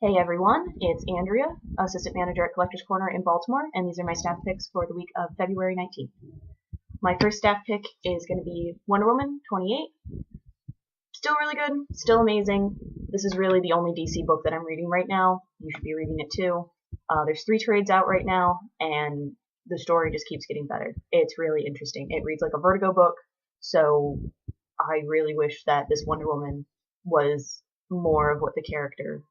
Hey everyone, it's Andrea, Assistant Manager at Collectors Corner in Baltimore, and these are my staff picks for the week of February 19th. My first staff pick is going to be Wonder Woman 28. Still really good, still amazing. This is really the only DC book that I'm reading right now. You should be reading it too. There's 3 trades out right now, and the story just keeps getting better. It's really interesting. It reads like a Vertigo book, so I really wish that this Wonder Woman was more of what the character,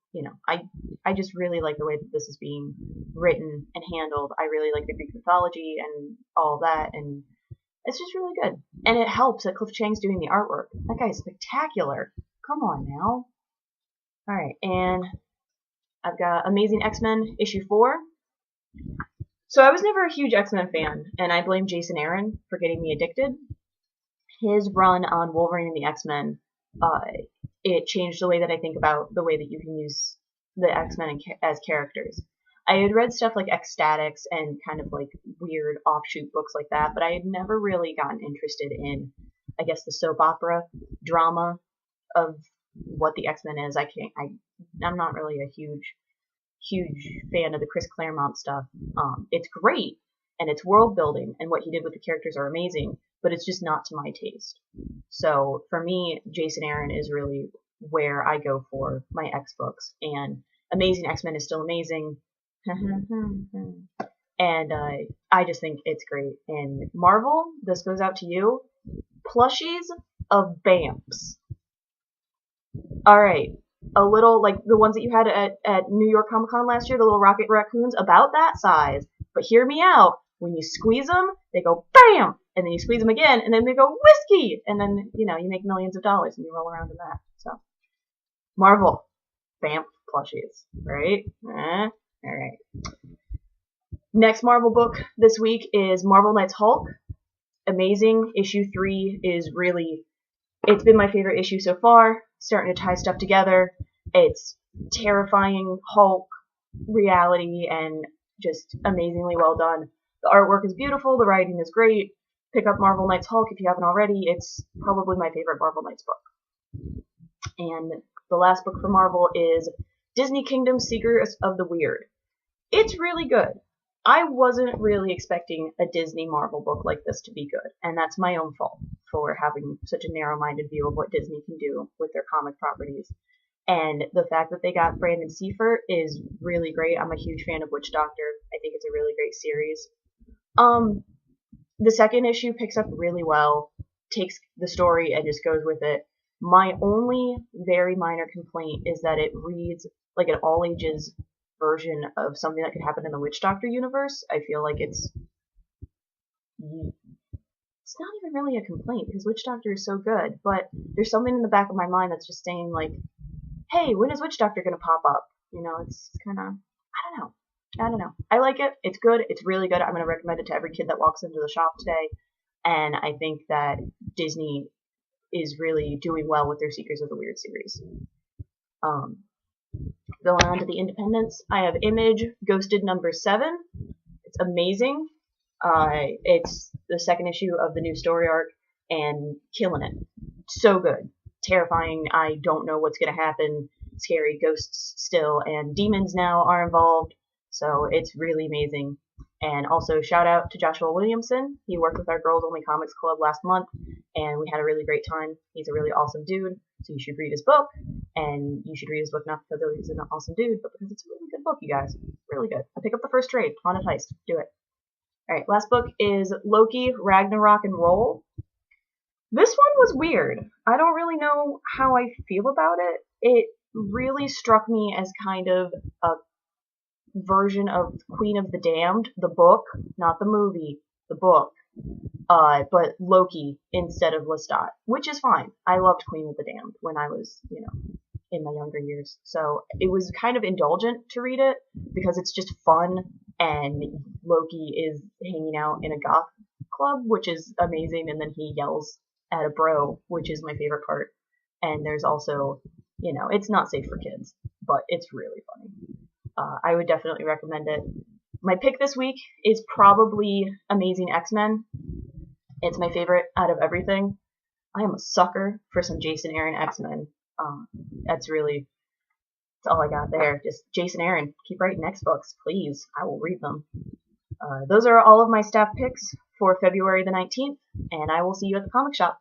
I just really like the way that this is being written and handled. I really like the Greek mythology and all that, and it's just really good. And it helps that Cliff Chang's doing the artwork. That guy's spectacular. Come on now. Alright, and I've got Amazing X-Men issue 4. So I was never a huge X-Men fan, and I blame Jason Aaron for getting me addicted. His run on Wolverine and the X-Men, it changed the way that I think about the way that you can use the X-Men as characters. I had read stuff like X-Statix and kind of like weird offshoot books like that, but I had never really gotten interested in, I guess, the soap opera drama of what the X-Men is. I'm not really a huge fan of the Chris Claremont stuff. It's great, and it's world building, and what he did with the characters are amazing, but it's just not to my taste. So for me, Jason Aaron is really where I go for my X books, and Amazing X-Men is still amazing. And I just think it's great. And Marvel, this goes out to you. Plushies of Bamps. Alright, a little like the ones that you had at New York Comic Con last year, the little rocket raccoons, about that size. But hear me out. When you squeeze them, they go BAM! And then you squeeze them again, and then they go whiskey! And then, you make millions of dollars and you roll around in that. So, Marvel. Bamp plushies. Right? Alright. Next Marvel book this week is Marvel Knights Hulk. Amazing. Issue 3 is really, it's been my favorite issue so far. Starting to tie stuff together. It's terrifying Hulk reality and just amazingly well done. The artwork is beautiful, the writing is great. Pick up Marvel Knights Hulk if you haven't already. It's probably my favorite Marvel Knights book. And the last book for Marvel is Disney Kingdom Seekers of the Weird. It's really good. I wasn't really expecting a Disney Marvel book like this to be good, and that's my own fault for having such a narrow-minded view of what Disney can do with their comic properties. And the fact that they got Brandon Seifert is really great. I'm a huge fan of Witch Doctor. I think it's a really great series. The second issue picks up really well, takes the story and just goes with it. My only very minor complaint is that it reads like an all-ages version of something that could happen in the Witch Doctor universe. I feel like it's not even really a complaint because Witch Doctor is so good, but there's something in the back of my mind that's just saying like, hey, when is Witch Doctor gonna pop up? It's kind of, I don't know. I like it. It's good. It's really good. I'm going to recommend it to every kid that walks into the shop today. And I think that Disney is really doing well with their Seekers of the Weird series. Going on to the independents, I have Image, Ghosted #7. It's amazing. It's the second issue of the new story arc and killing it. So good. Terrifying. I don't know what's going to happen. Scary ghosts still, and demons now are involved. So it's really amazing. And also shout out to Joshua Williamson. He worked with our Girls Only Comics Club last month, and we had a really great time. He's a really awesome dude, so you should read his book. And you should read his book not because he's an awesome dude, but because it's a really good book, you guys. Really good. I pick up the first trade. Haunted Heist. Do it. Alright, last book is Loki, Ragnarok, and Roll. This one was weird. I don't really know how I feel about it. It really struck me as kind of a version of Queen of the Damned, the book, not the movie, the book, but Loki instead of Lestat, which is fine. I loved Queen of the Damned when I was, in my younger years, so it was kind of indulgent to read it because it's just fun, and Loki is hanging out in a goth club, which is amazing, and then he yells at a bro, which is my favorite part, and there's also, it's not safe for kids, but it's really funny. I would definitely recommend it. My pick this week is probably Amazing X-Men. It's my favorite out of everything. I am a sucker for some Jason Aaron X-Men. That's really, That's all I got there. Just Jason Aaron, keep writing X books, please. I will read them. Those are all of my staff picks for February the 19th, and I will see you at the comic shop.